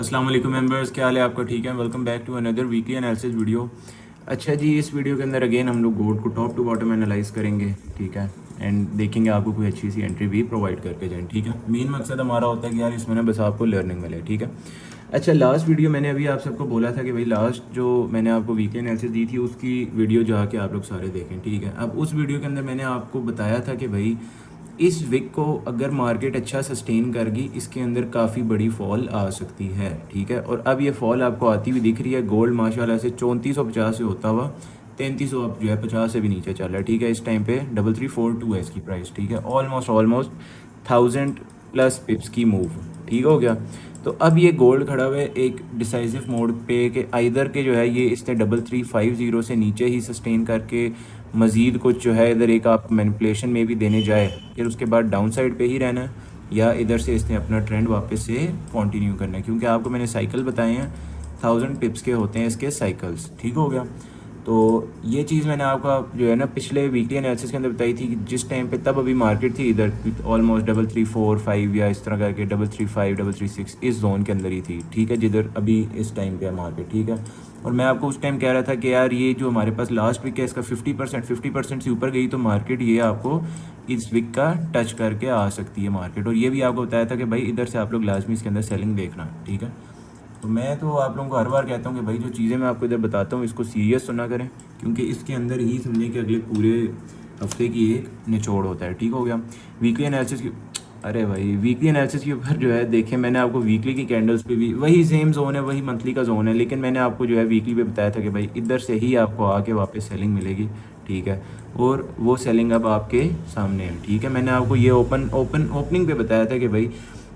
अस्सलाम वालेकुम मेंबर्स, क्या हाल है आपका? ठीक है, welcome back to another weekly analysis video. अच्छा जी, इस वीडियो के अंदर अगेन हम लोग गोल्ड को टॉप टू बॉटम एनालाइज करेंगे, ठीक है। एंड देखेंगे आपको कोई अच्छी सी एंट्री भी प्रोवाइड करके जाएं, ठीक है। मेन मकसद हमारा होता है कि यार इसमें ना बस आपको लर्निंग मिले, ठीक है। अच्छा, लास्ट वीडियो मैंने अभी आप सबको बोला था कि भाई लास्ट जो मैंने आपको वीकली एनालिसिस दी थी उसकी वीडियो जाके आप लोग सारे देखें, ठीक है। अब उस वीडियो के अंदर मैंने आपको बताया था कि भाई इस विक को अगर मार्केट अच्छा सस्टेन कर गई, इसके अंदर काफ़ी बड़ी फॉल आ सकती है, ठीक है। और अब ये फॉल आपको आती हुई दिख रही है। गोल्ड माशाल्लाह से 3450 से होता हुआ 3300 अब जो है 50 से भी नीचे चल रहा है, ठीक है। इस टाइम पे 3342 है इसकी प्राइस, ठीक है। ऑलमोस्ट 1000+ पिप्स की मूव, ठीक हो गया। तो अब ये गोल्ड खड़ा हुआ है एक डिसाइसिव मोड पे कि आइदर के जो है ये इसने 3350 से नीचे ही सस्टेन करके मज़ीद कुछ जो है इधर एक आप मैनिपुलेशन में भी देने जाए, फिर उसके बाद डाउन साइड पे ही रहना है, या इधर से इसने अपना ट्रेंड वापस से कंटिन्यू करना है। क्योंकि आपको मैंने साइकिल बताए हैं, 1000 पिप्स के होते हैं इसके साइकिल्स, ठीक हो गया। तो ये चीज़ मैंने आपका जो है ना पिछले वीकली एनालिसिस के अंदर बताई थी कि जिस टाइम पे तब अभी मार्केट थी इधर ऑलमोस्ट 3345 या इस तरह करके 335 336 इस जोन के अंदर ही थी, ठीक है, जिधर अभी इस टाइम पे है मार्केट, ठीक है। और मैं आपको उस टाइम कह रहा था कि यार ये जो हमारे पास लास्ट वीक है इसका 50% से ऊपर गई तो मार्केट ये आपको इस वीक का टच करके आ सकती है मार्केट। और ये भी आपको बताया था कि भाई इधर से आप लोग लाजमी इसके अंदर सेलिंग देखना, ठीक है। तो मैं तो आप लोगों को हर बार कहता हूँ कि भाई जो चीज़ें मैं आपको इधर बताता हूँ इसको सीरियस सुना करें, क्योंकि इसके अंदर ही समझें कि अगले पूरे हफ्ते की एक निचोड़ होता है, ठीक हो गया। वीकली एनालिसिस की अरे भाई वीकली एनालिसिस के ऊपर जो है देखें, मैंने आपको वीकली की कैंडल्स पे भी वही सेम जोन है, वही मंथली का जोन है, लेकिन मैंने आपको जो है वीकली पे बताया था कि भाई इधर से ही आपको आके वापस सेलिंग मिलेगी, ठीक है। और वो सेलिंग अब आपके सामने है, ठीक है। मैंने आपको ये ओपनिंग पे बताया था कि भाई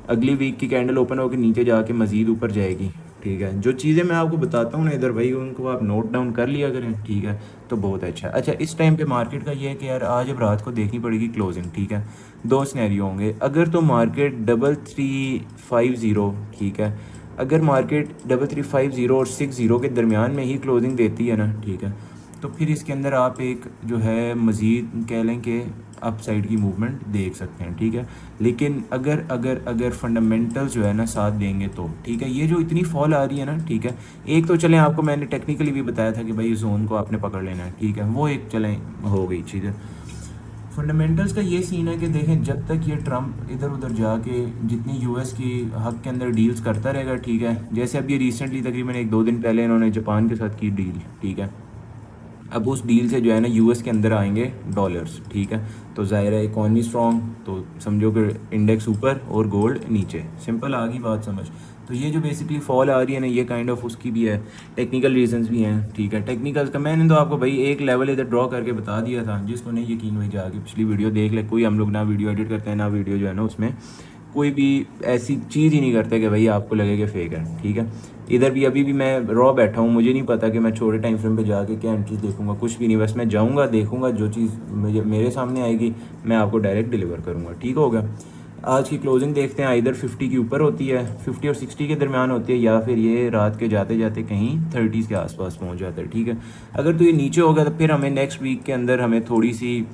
अगली वीक की कैंडल ओपन होकर नीचे जाके मज़ीद ऊपर जाएगी, ठीक है। जो चीज़ें मैं आपको बताता हूँ ना इधर भाई उनको आप नोट डाउन कर लिया करें, ठीक है, तो बहुत अच्छा। अच्छा, इस टाइम पे मार्केट का ये है कि यार आज अब रात को देखनी पड़ेगी क्लोजिंग, ठीक है। दो सिनेरियो होंगे, अगर तो मार्केट 3350, ठीक है, अगर मार्केट 3350 और 60 के दरमियान में ही क्लोजिंग देती है ना, ठीक है, तो फिर इसके अंदर आप एक जो है मज़ीद कह लें कि अप साइड की मूवमेंट देख सकते हैं, ठीक है। लेकिन अगर अगर अगर फंडामेंटल्स जो है ना साथ देंगे तो, ठीक है, ये जो इतनी फॉल आ रही है ना, ठीक है, एक तो चलें आपको मैंने टेक्निकली भी बताया था कि भाई जोन को आपने पकड़ लेना है, ठीक है, वो एक चलें हो गई चीज़ें। फंडामेंटल्स का ये सीन है कि देखें जब तक ये ट्रम्प इधर उधर जाके जितनी यूएस की हक के अंदर डील्स करता रहेगा, ठीक है, जैसे अब ये रिसेंटली तकरीबन 1-2 दिन पहले इन्होंने जापान के साथ की डील, ठीक है। अब उस डील से जो है ना यूएस के अंदर आएंगे डॉलर्स, ठीक है। तो ज़ाहिर है इकॉनमी स्ट्रॉन्ग, तो समझो कि इंडेक्स ऊपर और गोल्ड नीचे, सिंपल आ गई बात समझ। तो ये जो बेसिकली फॉल आ रही है ना ये काइंड ऑफ उसकी भी है, टेक्निकल रीजंस भी हैं, ठीक है। टेक्निकल्स का मैंने तो आपको भाई एक लेवल इधर ड्रॉ करके बता दिया था, जिसको नहीं यकीन वही जाके पिछली वीडियो देख ले। कोई हम लोग ना वीडियो एडिट करते हैं ना वीडियो जो है ना उसमें कोई भी ऐसी चीज़ ही नहीं करते कि भाई आपको लगे कि फेक है, ठीक है। इधर भी अभी भी मैं रॉ बैठा हूँ, मुझे नहीं पता कि मैं छोटे टाइम फ्रेम पे जाके क्या एंट्रीज देखूंगा, कुछ भी नहीं, बस मैं जाऊँगा देखूंगा, जो चीज़ मुझे मेरे सामने आएगी मैं आपको डायरेक्ट डिलीवर करूँगा, ठीक हो गया। आज की क्लोजिंग देखते हैं, इधर 50 के ऊपर होती है, 50 और 60 के दरमियान होती है, या फिर ये रात के जाते जाते कहीं 30s के आसपास पहुंच जाता है, ठीक है। अगर तो ये नीचे हो गया तो फिर हमें नेक्स्ट वीक के अंदर हमें थोड़ी सी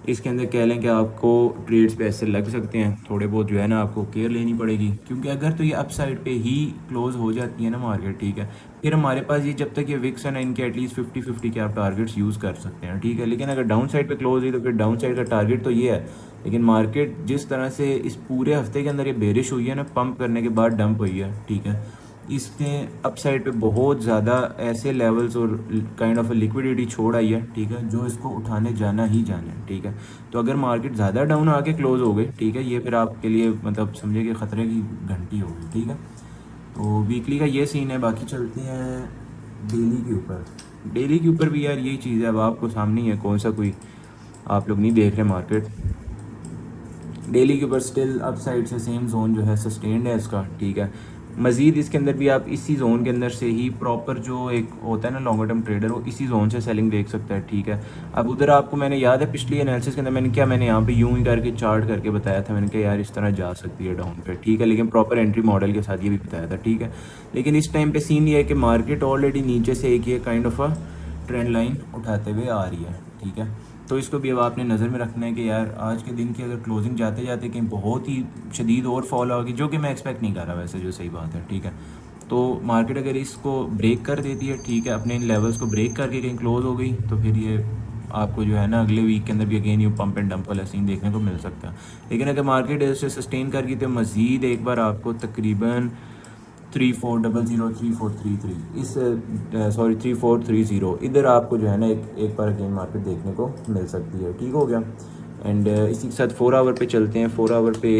इसके अंदर कह लें कि आपको ट्रेड्स पे ऐसे लग सकते हैं, थोड़े बहुत जो है ना आपको केयर लेनी पड़ेगी, क्योंकि अगर तो ये अप साइड पे ही क्लोज हो जाती है ना मार्केट, ठीक है, फिर हमारे पास ये जब तक ये विक्स है ना इनके एटलीस्ट 50-50 के आप टारगेट्स यूज़ कर सकते हैं, ठीक है। लेकिन अगर डाउन साइड पे क्लोज हुई तो फिर डाउन साइड का टारगेट तो ये है। लेकिन मार्केट जिस तरह से इस पूरे हफ्ते के अंदर ये बेरिश हुई है ना, पंप करने के बाद डंप हुई है, ठीक है, इसने अपसाइड पे बहुत ज़्यादा ऐसे लेवल्स और काइंड ऑफ लिक्विडिटी छोड़ आई है, ठीक है, जो इसको उठाने जाना ही जाना है, ठीक है। तो अगर मार्केट ज़्यादा डाउन आके क्लोज हो गई, ठीक है, ये फिर आपके लिए मतलब समझे कि ख़तरे की घंटी होगी, ठीक है। तो वीकली का ये सीन है। बाकी चलते हैं डेली के ऊपर। डेली के ऊपर भी यार यही चीज़ है, अब आपको सामने ही है, कौन सा कोई आप लोग नहीं देख रहे मार्केट। डेली के ऊपर स्टिल अप साइड से सेम जोन जो है सस्टेन्ड है इसका, ठीक है। मज़ीद इसके अंदर भी आप इसी जोन के अंदर से ही प्रॉपर जो एक होता है ना लॉन्गर टर्म ट्रेडर, वो इसी जोन से सेलिंग देख सकता है, ठीक है। अब उधर आपको मैंने याद है पिछली एनालिसिस के अंदर मैंने यहाँ पे यूं ही करके चार्ट करके बताया था, मैंने कहा यार इस तरह जा सकती है डाउन पे, ठीक है, लेकिन प्रॉपर एंट्री मॉडल के साथ ये भी बताया था, ठीक है। लेकिन इस टाइम पे सीन ये है कि मार्केट ऑलरेडी नीचे से एक ये kind of a trend line उठाते हुए आ रही है, ठीक है। तो इसको भी अब आपने नज़र में रखना है कि यार आज के दिन की अगर क्लोजिंग जाते जाते कहीं बहुत ही शदीद और फॉल होगी, जो कि मैं एक्सपेक्ट नहीं कर रहा वैसे, जो सही बात है, ठीक है। तो मार्केट अगर इसको ब्रेक कर देती है, ठीक है, अपने इन लेवल्स को ब्रेक करके कहीं क्लोज हो गई, तो फिर ये आपको जो है ना अगले वीक के अंदर भी अगेन ये पंप एंड डंप वाला सीन देखने को मिल सकता है। लेकिन अगर मार्केट इसे सस्टेन कर गई तो मज़ीद एक बार आपको तकरीबन 3400 3433 इस 3430 इधर आपको जो है ना एक बार अगेन मार्केट देखने को मिल सकती है। ठीक हो गया। एंड इसी के साथ 4 आवर पे चलते हैं। 4 आवर पे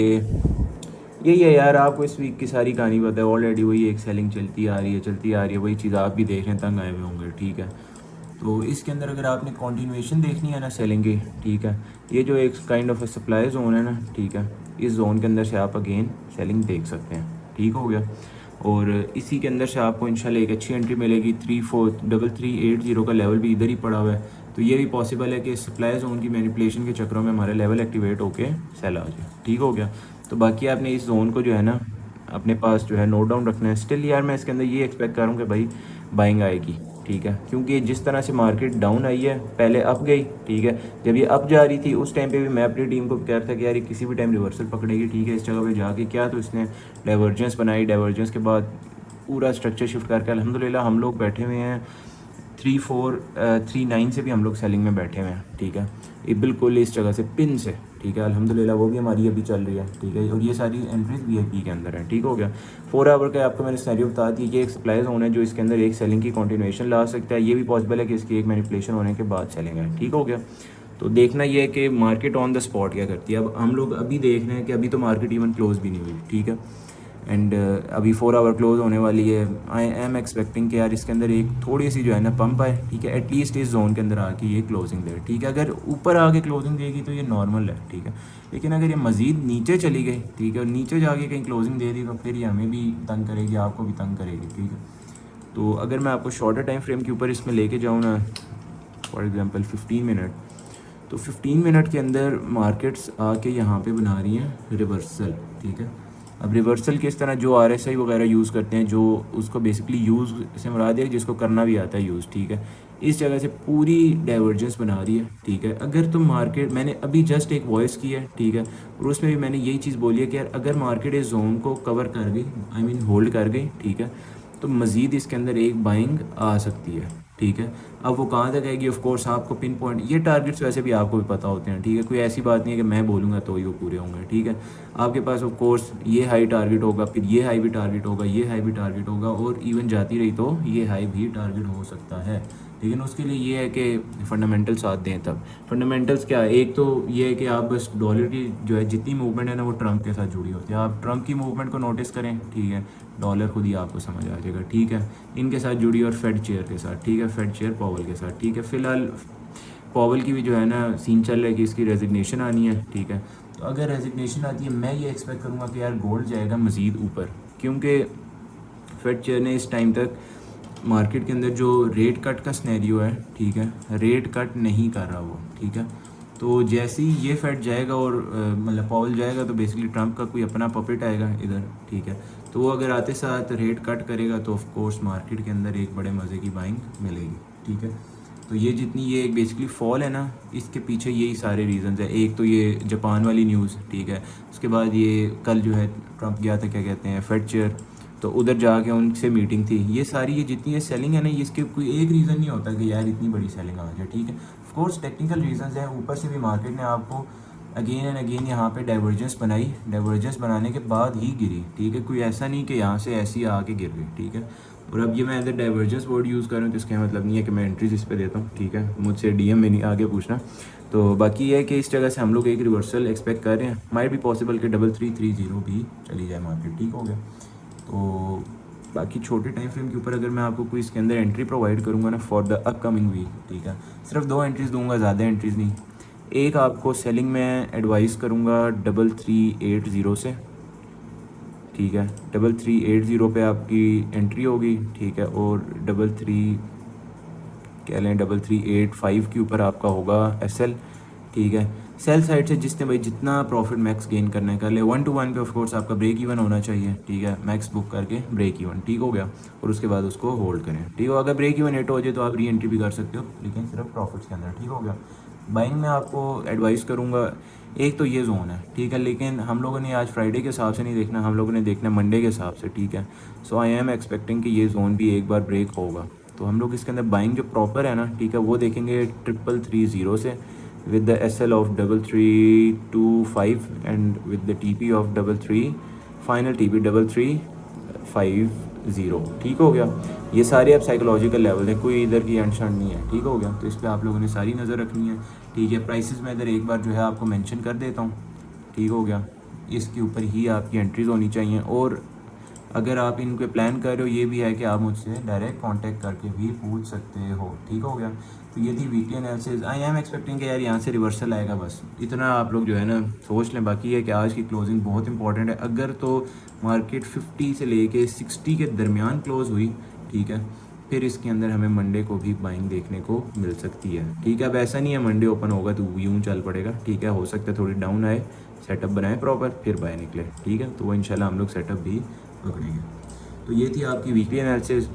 यही है यार, आपको इस वीक की सारी कहानी पता है ऑलरेडी। वही एक सेलिंग चलती आ रही है, वही चीज़ आप भी देख रहे हैं, तंग आए हुए होंगे। ठीक है, तो इसके अंदर अगर आपने कॉन्टिन्यूएशन देखनी है ना सेलिंग की, ठीक है, ये जो एक काइंड ऑफ सप्लाई जोन है ना, ठीक है, इस जोन के अंदर से आप अगेन सेलिंग देख सकते हैं। ठीक हो गया। और इसी के अंदर से आपको इंशाल्लाह एक अच्छी एंट्री मिलेगी। 3380 का लेवल भी इधर ही पड़ा हुआ है, तो ये भी पॉसिबल है कि सप्लाई जोन की मैनिपुलेशन के चक्करों में हमारा लेवल एक्टिवेट होके सेल आ जाए। ठीक हो गया। तो बाकी आपने इस जोन को जो है ना अपने पास जो है नोट डाउन रखना है। स्टिल यार मैं इसके अंदर ये एक्सपेक्ट कर रहा हूँ कि भाई बाइंग आएगी। ठीक है, क्योंकि जिस तरह से मार्केट डाउन आई है, पहले अप गई, ठीक है, जब ये अप जा रही थी उस टाइम पे भी मैं अपनी टीम को कह रहा था कि यार ये किसी भी टाइम रिवर्सल पकड़ेगी। ठीक है, इस जगह पे जाके क्या तो इसने डाइवर्जेंस बनाई, डाइवर्जेंस के बाद पूरा स्ट्रक्चर शिफ्ट करके अल्हम्दुलिल्लाह हम लोग बैठे हुए हैं 3439 से भी हम लोग सेलिंग में बैठे हुए हैं। ठीक है, ये बिल्कुल इस जगह से पिन से, ठीक है, अल्हम्दुलिल्लाह वो भी हमारी अभी चल रही है। ठीक है, और ये सारी एंट्रीज वीआईपी के अंदर है। ठीक हो गया। 4 आवर का आपको मैंने सिनेरियो बता दी कि एक सप्लाई जोन है जो इसके अंदर एक सेलिंग की कंटिन्यूएशन ला सकता है। ये भी पॉसिबल है कि इसकी एक मैनिपुलेशन होने के बाद सेलिंग है। ठीक हो गया। तो देखना ये है कि मार्केट ऑन द स्पॉट क्या करती है। अब हम लोग अभी देख रहे हैं कि अभी तो मार्केट इवन क्लोज भी नहीं हुई। ठीक है, एंड अभी 4 आवर क्लोज होने वाली है। आई एम एक्सपेक्टिंग कि यार इसके अंदर एक थोड़ी सी जो है ना पंप आए। ठीक है, एटलीस्ट इस जोन के अंदर आके ये क्लोजिंग दे। ठीक है, अगर ऊपर आके क्लोजिंग देगी तो ये नॉर्मल है। ठीक है, लेकिन अगर ये मज़ीद नीचे चली गई, ठीक है, और नीचे जाके कहीं क्लोजिंग दे दी तो फिर ये हमें भी तंग करेगी, आपको भी तंग करेगी। ठीक है, तो अगर मैं आपको शॉर्टर टाइम फ्रेम के ऊपर इसमें लेके जाऊँ ना, फॉर एग्जांपल 15 मिनट, तो 15 मिनट के अंदर मार्केट्स आके यहाँ पे बना रही हैं रिवर्सल। ठीक है, अब रिवर्सल किस तरह, जो आरएसआई वगैरह यूज़ करते हैं, जो उसको बेसिकली यूज़ से मुराद है जिसको करना भी आता है यूज़। ठीक है, इस जगह से पूरी डाइवर्जेंस बना रही है। ठीक है, अगर तुम मार्केट, मैंने अभी जस्ट एक वॉइस की है, ठीक है, और उसमें भी मैंने यही चीज़ बोली है कि यार अगर मार्केट इस जोन को कवर कर गई, आई मीन होल्ड कर गई, ठीक है, तो मज़ीद इसके अंदर एक बाइंग आ सकती है। ठीक है, अब वो कहाँ तक आएगी, ऑफ कोर्स आपको पिन पॉइंट, ये टारगेट्स वैसे भी आपको भी पता होते हैं। ठीक है, कोई ऐसी बात नहीं है कि मैं बोलूँगा तो ही वो पूरे होंगे। ठीक है, आपके पास ऑफ कोर्स ये हाई टारगेट होगा, फिर ये हाई भी टारगेट होगा, ये हाई भी टारगेट होगा, और इवन जाती रही तो ये हाई भी टारगेट हो सकता है। लेकिन उसके लिए ये है कि फंडामेंटल साथ दें। तब फंडामेंटल्स क्या है, एक तो ये है कि आप बस डॉलर की जो है जितनी मूवमेंट है ना वो ट्रम्प के साथ जुड़ी होती है। आप ट्रम्प की मूवमेंट को नोटिस करें, ठीक है, डॉलर खुद ही आपको समझ आ जाएगा। ठीक है, इनके साथ जुड़ी और फेड चेयर के साथ। ठीक है, फेड चेयर पॉवल के साथ। ठीक है, फ़िलहाल पॉवल की भी जो है ना सीन चल रहा है कि इसकी रेजिग्नेशन आनी है। ठीक है, तो अगर रेजिग्नेशन आती है मैं ये एक्सपेक्ट करूँगा कि यार गोल्ड जाएगा मज़ीद ऊपर, क्योंकि फेड चेयर ने इस टाइम तक मार्केट के अंदर जो रेट कट का स्नैरियो है, ठीक है, रेट कट नहीं कर रहा वो। ठीक है, तो जैसे ही ये फेड जाएगा और मतलब पॉवल जाएगा तो बेसिकली ट्रम्प का कोई अपना पपेट आएगा इधर। ठीक है, तो वो अगर आते साथ रेट कट करेगा तो ऑफ कोर्स मार्केट के अंदर एक बड़े मज़े की बाइंग मिलेगी। ठीक है, तो ये जितनी ये एक बेसिकली फॉल है ना, इसके पीछे यही सारे रीजंस है। एक तो ये जापान वाली न्यूज़, ठीक है, उसके बाद ये कल जो है ट्रम्प गया था, क्या कहते हैं, फेड चेयर, तो उधर जाके उनसे मीटिंग थी। ये सारी ये जितनी ये सेलिंग है ना, इसके कोई एक रीज़न नहीं होता कि यार इतनी बड़ी सेलिंग आ जाए। ठीक है, ऑफ कोर्स टेक्निकल रीजंस हैं, ऊपर से भी मार्केट ने आपको अगेन एंड अगेन यहाँ पे डाइवर्जेंस बनाई, डाइवर्जेंस बनाने के बाद ही गिरी। ठीक है, कोई ऐसा नहीं कि यहाँ से ऐसी आके गिर गई। ठीक है, और अब ये मैं अगर डाइवर्जेंस वर्ड यूज़ करूँ तो इसका मतलब नहीं है कि मैं एंट्रीज इस पे देता हूँ। ठीक है, मुझसे डीएम में नहीं आगे पूछना। तो बाकी ये है कि इस जगह से हम लोग एक रिवर्सल एक्सपेक्ट कर रहे हैं। माइट भी पॉसिबल कि 3330 भी चली जाए मार्केट। ठीक हो गया। तो बाकी छोटे टाइम फ्रेम के ऊपर अगर मैं आपको कोई इसके अंदर एंट्री प्रोवाइड करूँगा ना फॉर द अपकमिंग वीक, ठीक है, सिर्फ 2 एंट्रीज दूंगा, ज़्यादा एंट्रीज नहीं। एक आपको सेलिंग में एडवाइस करूँगा 3380 से। ठीक है, 3380 पे आपकी एंट्री होगी। ठीक है, और 33 कह लें 3385 के ऊपर आपका होगा एसएल। ठीक है, सेल साइड से जिसने भाई जितना प्रॉफिट मैक्स गेन करना है कर ले। 1 to 1 पे ऑफ कोर्स आपका ब्रेक इवन होना चाहिए। ठीक है, मैक्स बुक करके ब्रेक इवन, ठीक हो गया, और उसके बाद उसको होल्ड करें। ठीक हो, अगर ब्रेक इवन हिट हो जाए तो आप री एंट्री भी कर सकते हो, लेकिन सिर्फ प्रॉफिट्स के अंदर। ठीक हो गया। बाइंग में आपको एडवाइस करूँगा एक तो ये जोन है, ठीक है, लेकिन हम लोगों ने आज फ्राइडे के हिसाब से नहीं देखना, हम लोगों ने देखना मंडे के हिसाब से, ठीक है। सो आई एम एक्सपेक्टिंग कि ये जोन भी एक बार ब्रेक होगा, तो हम लोग इसके अंदर बाइंग जो प्रॉपर है ना, ठीक है, वो देखेंगे 3330 से with the SL of 3325 and with the TP of 33, final TP 3350, ठीक हो गया। ये सारे अब साइकोलॉजिकल लेवल है, कोई इधर की अंशण नहीं है, ठीक हो गया। तो इस पर आप लोगों ने सारी नज़र रखनी है, ठीक है। प्राइसेस मैं इधर एक बार जो है आपको मेंशन कर देता हूँ, ठीक हो गया। इसके ऊपर ही आपकी एंट्रीज होनी चाहिए, और अगर आप इनके प्लान कर रहे हो, ये भी है कि आप मुझसे डायरेक्ट कांटेक्ट करके भी पूछ सकते हो, ठीक हो गया। तो ये थी weekly analysis. I am expecting कि यार यहाँ से रिवर्सल आएगा, बस इतना आप लोग जो है ना सोच लें। बाकी है कि आज की क्लोजिंग बहुत इंपॉर्टेंट है, अगर तो मार्केट 50 से लेके 60 के दरमियान क्लोज हुई, ठीक है, फिर इसके अंदर हमें मंडे को भी बाइंग देखने को मिल सकती है, ठीक है। अब ऐसा नहीं है मंडे ओपन होगा तो यूँ चल पड़ेगा, ठीक है, हो सकता है थोड़ी डाउन आए, सेटअप बनाए प्रॉपर, फिर बाय निकले, ठीक है। तो वो इंशाल्लाह हम लोग सेटअप भी पकड़ेंगे। तो ये थी आपकी वीकली एनालिसिस।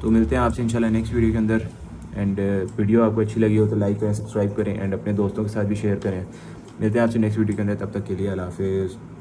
तो मिलते हैं आपसे इंशाल्लाह नेक्स्ट वीडियो के अंदर। एंड वीडियो आपको अच्छी लगी हो तो लाइक करें, सब्सक्राइब करें एंड अपने दोस्तों के साथ भी शेयर करें। मिलते हैं आपसे नेक्स्ट वीडियो के अंदर, तब तक के लिए अल्लाह हाफिज़।